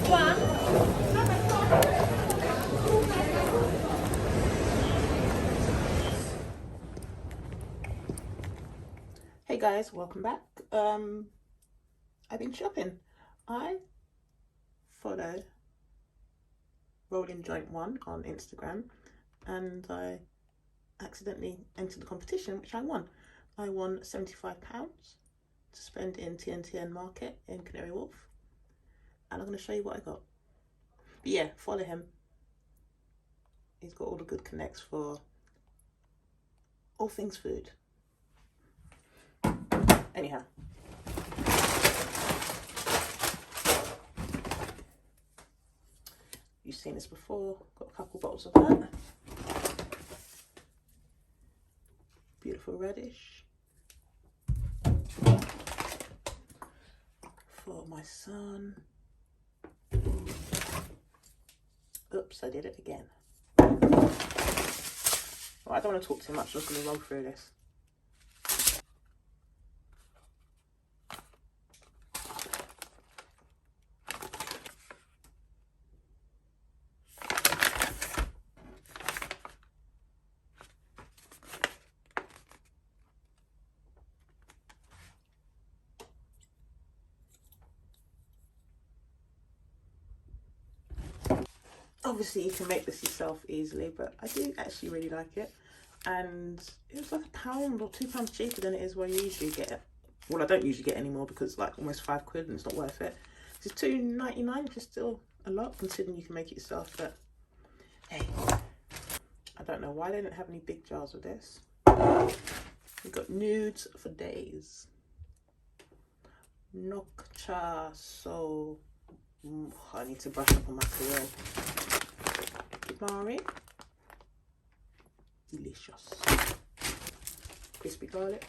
Hey guys, welcome back. I've been shopping. I follow Rolling Joint 1 on Instagram and I accidentally entered the competition, which I won. I won £75 to spend in TianTian market in Canary Wharf, and I'm going to show you what I got. But yeah, follow him. He's got all the good connects for all things food. Anyhow, you've seen this before. Got a couple bottles of that. Beautiful radish for my son. Oops, I did it again. Well, I don't want to talk too much, I'm just going to roll through this. Obviously you can make this yourself easily, but I do actually really like it, and it was like £1 or £2 cheaper than it is where you usually get it. Well, I don't usually get it anymore because it's like almost £5 and it's not worth it. It's £2.99, which is still a lot considering you can make it yourself, but hey, I don't know why they didn't have any big jars of this. We've got nudes for days. Nokcha, so I need to brush up on my career. Canary, delicious. Crispy garlic.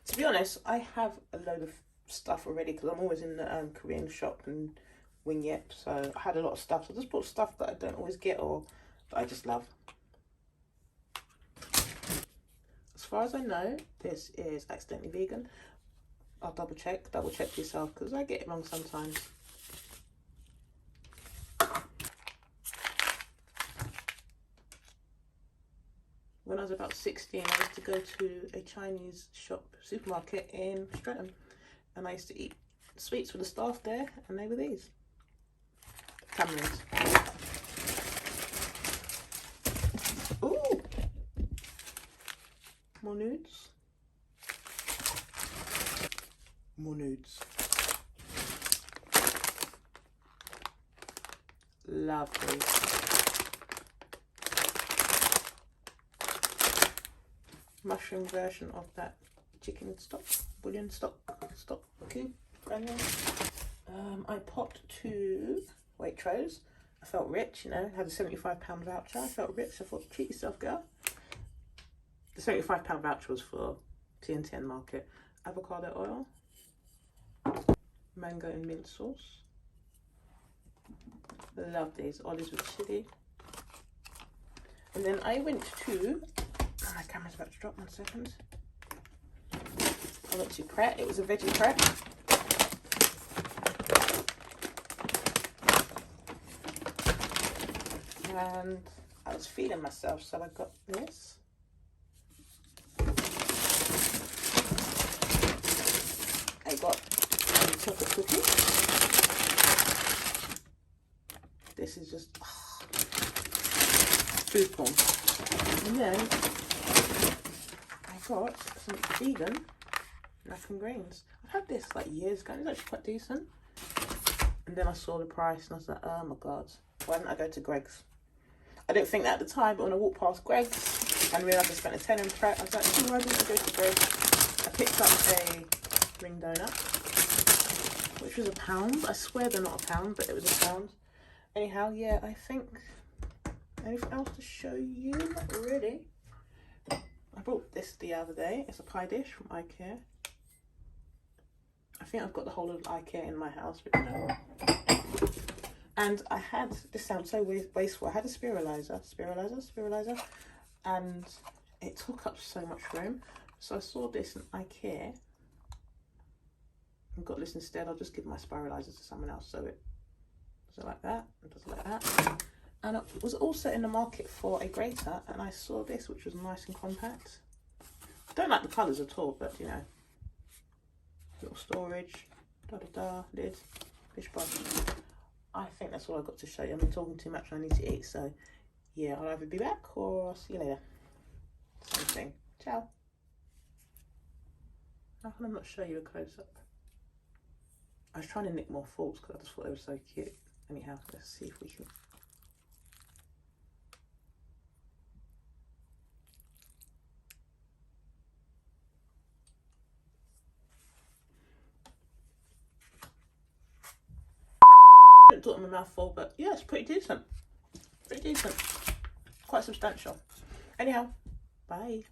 To be honest, I have a load of stuff already because I'm always in the Korean shop and Wing Yep, so I had a lot of stuff. So I just bought stuff that I don't always get or that I just love. As far as I know, this is accidentally vegan. I'll double check yourself because I get it wrong sometimes. When I was about 16, I used to go to a Chinese supermarket in Streatham, and I used to eat sweets with the staff there, and they were these. Tamarinds. Ooh! More nudes. More nudes. Lovely. Mushroom version of that chicken stock, bouillon stock cube. I popped 2 Waitrose. I felt rich, you know, had a £75 voucher. I felt rich, I thought, treat yourself, girl. The £75 voucher was for TianTian market. Avocado oil, mango and mint sauce. Love these olives with chili. And then I went to, oh, my camera's about to drop, 1 second. I went to Pret. It was a veggie Pret. And I was feeding myself, so I got this. I got chocolate cookie. This is just food porn. And then I got some vegan mac and greens. I've had this like years ago. It's actually quite decent. And then I saw the price and I was like, oh my god, why didn't I go to Greg's? I didn't think that at the time, but when I walked past Greg's and realised I spent a tenner in Pret, I was like, oh, why didn't I go to Greg's? I picked up a ring donut, which was £1. I swear they're not £1, but it was £1. Anyhow, yeah, I think anything else to show you? Not really. I bought this the other day. It's a pie dish from IKEA. I think I've got the whole of IKEA in my house, but you know. And I had, this sounds so wasteful, I had a spiralizer, and it took up so much room. So I saw this in IKEA, I've got this instead. I'll just give my spiralizer to someone else. So it does it like that, it does it like that. And I was also in the market for a grater, and I saw this, which was nice and compact. I don't like the colours at all, but you know, little storage, lid, fish bun. I think that's all I've got to show you. I've been talking too much and I need to eat, so yeah, I'll either be back or I'll see you later. Same thing. Ciao. How can I not show you a close-up? I was trying to nick more forks because I just thought they were so cute. Anyhow, let's see if we can. I didn't talk in my mouth full, but yeah, it's pretty decent. Pretty decent. Quite substantial. Anyhow, bye.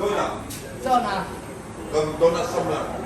Donna. Donna. Donna Summer.